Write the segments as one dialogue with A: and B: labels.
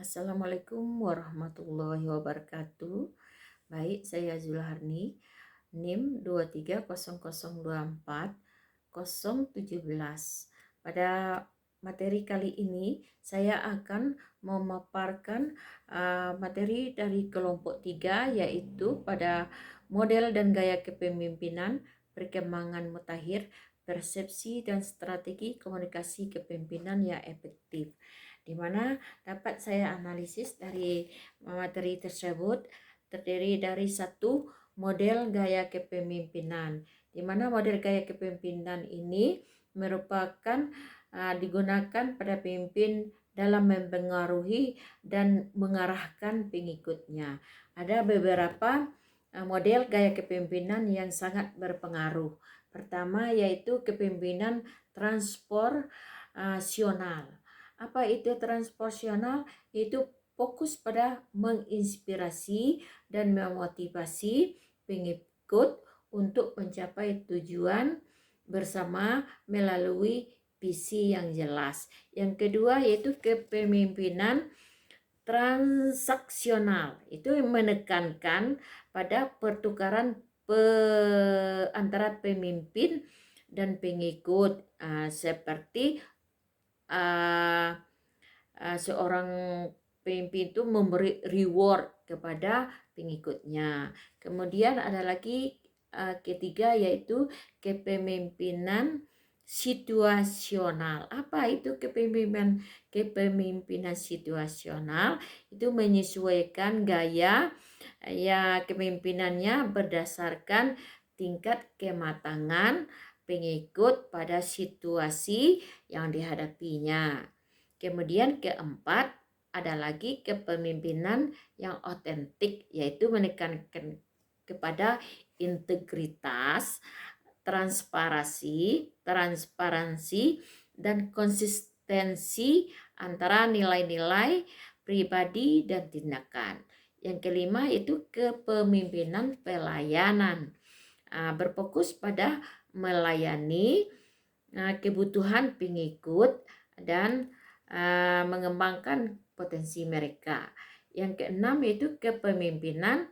A: Assalamualaikum warahmatullahi wabarakatuh. Baik, saya Zulharni, NIM 230024017. Pada materi kali ini saya akan memaparkan materi dari kelompok 3, yaitu pada model dan gaya kepemimpinan, perkembangan mutakhir, persepsi dan strategi komunikasi kepemimpinan yang efektif, di mana dapat saya analisis dari materi tersebut terdiri dari satu model gaya kepemimpinan, di mana model gaya kepemimpinan ini merupakan digunakan pada pemimpin dalam mempengaruhi dan mengarahkan pengikutnya. Ada beberapa model gaya kepemimpinan yang sangat berpengaruh. Pertama yaitu kepemimpinan transformasional. Apa itu transformasional? Itu fokus pada menginspirasi dan memotivasi pengikut untuk mencapai tujuan bersama melalui visi yang jelas. Yang kedua yaitu kepemimpinan transaksional. Itu menekankan pada pertukaran antara pemimpin dan pengikut, seperti seorang pemimpin itu memberi reward kepada pengikutnya. Kemudian ada lagi ketiga yaitu kepemimpinan situasional. Apa itu kepemimpinan situasional? Itu menyesuaikan gaya kepemimpinannya berdasarkan tingkat kematangan pengikut pada situasi yang dihadapinya. Kemudian keempat, ada lagi kepemimpinan yang otentik, yaitu menekankan kepada integritas, transparansi dan konsistensi antara nilai-nilai pribadi dan tindakan. Yang kelima itu kepemimpinan pelayanan, berfokus pada melayani kebutuhan pengikut dan mengembangkan potensi mereka. Yang keenam yaitu kepemimpinan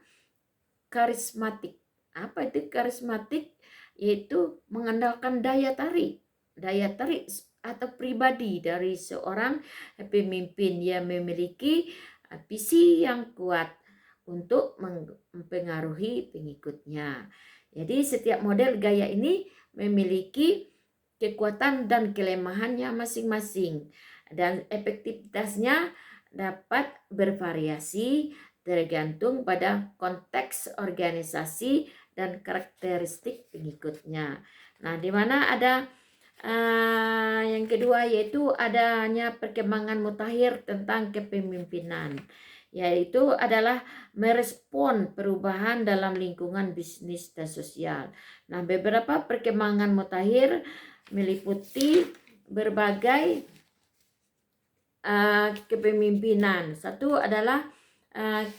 A: karismatik. Apa itu karismatik? Yaitu mengandalkan daya tarik atau pribadi dari seorang pemimpin yang memiliki visi yang kuat untuk mempengaruhi pengikutnya. Jadi setiap model gaya ini memiliki kekuatan dan kelemahannya masing-masing, dan efektivitasnya dapat bervariasi tergantung pada konteks organisasi dan karakteristik pengikutnya. Nah, di mana ada yang kedua yaitu adanya perkembangan mutakhir tentang kepemimpinan, yaitu adalah merespon perubahan dalam lingkungan bisnis dan sosial. Nah, beberapa perkembangan mutakhir meliputi berbagai kepemimpinan. Satu adalah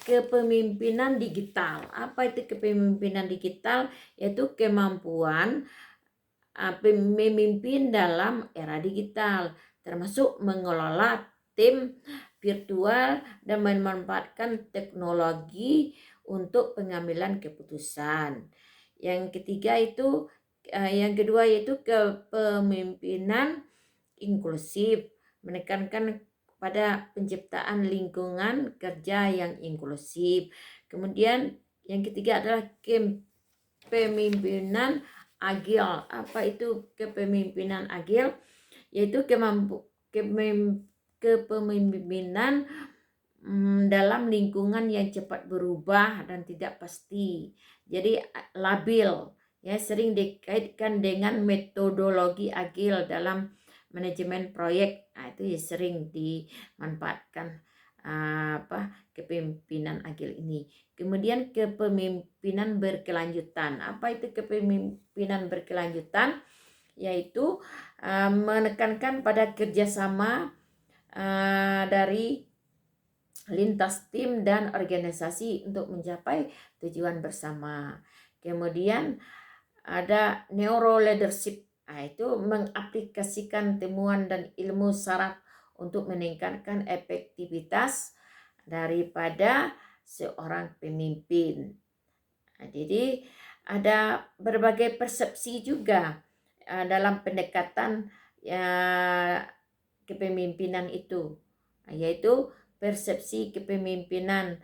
A: kepemimpinan digital. Apa itu kepemimpinan digital? Yaitu kemampuan memimpin dalam era digital, termasuk mengelola tim virtual dan memanfaatkan teknologi untuk pengambilan keputusan. Yang ketiga itu yang kedua yaitu kepemimpinan inklusif, menekankan pada penciptaan lingkungan kerja yang inklusif. Kemudian yang ketiga adalah kepemimpinan agil. Apa itu kepemimpinan agil? Yaitu kepemimpinan dalam lingkungan yang cepat berubah dan tidak pasti. Jadi labil, ya, sering dikaitkan dengan metodologi agil dalam manajemen proyek. Nah, itu sering dimanfaatkan kepemimpinan agil ini. Kemudian kepemimpinan berkelanjutan. Apa itu kepemimpinan berkelanjutan? Yaitu menekankan pada kerjasama dari lintas tim dan organisasi untuk mencapai tujuan bersama. Kemudian ada neuro leadership. Itu mengaplikasikan temuan dan ilmu saraf untuk meningkatkan efektivitas daripada seorang pemimpin. Nah, jadi ada berbagai persepsi juga dalam pendekatan kepemimpinan itu, yaitu persepsi kepemimpinan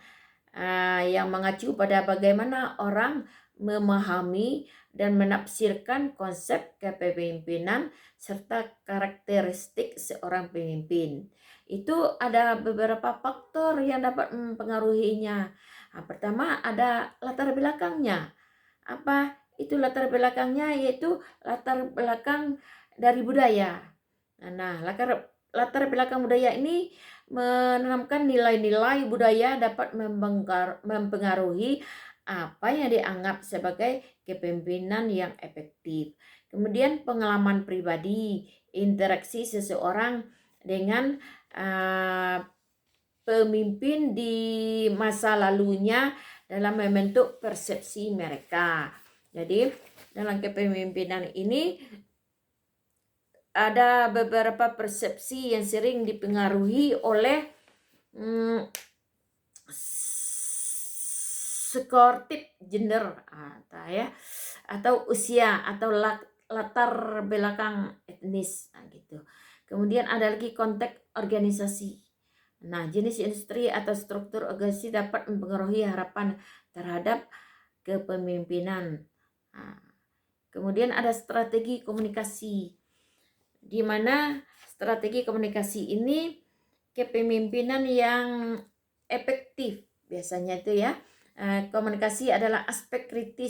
A: yang mengacu pada bagaimana orang memahami dan menafsirkan konsep kepemimpinan serta karakteristik seorang pemimpin. Itu ada beberapa faktor yang dapat mempengaruhinya. Nah, pertama ada latar belakangnya. Apa itu latar belakangnya? Yaitu latar belakang dari budaya. Nah, latar belakang budaya ini menanamkan nilai-nilai budaya dapat mempengaruhi apa yang dianggap sebagai kepemimpinan yang efektif. Kemudian pengalaman pribadi, interaksi seseorang dengan pemimpin di masa lalunya dalam membentuk persepsi mereka. Jadi dalam kepemimpinan ini ada beberapa persepsi yang sering dipengaruhi oleh skotip gender atau usia atau latar belakang etnis gitu. Kemudian ada lagi konteks organisasi. Nah, jenis industri atau struktur organisasi dapat mempengaruhi harapan terhadap kepemimpinan. Nah, kemudian ada strategi komunikasi, di mana strategi komunikasi ini kepemimpinan yang efektif biasanya itu ya. Komunikasi adalah aspek kritis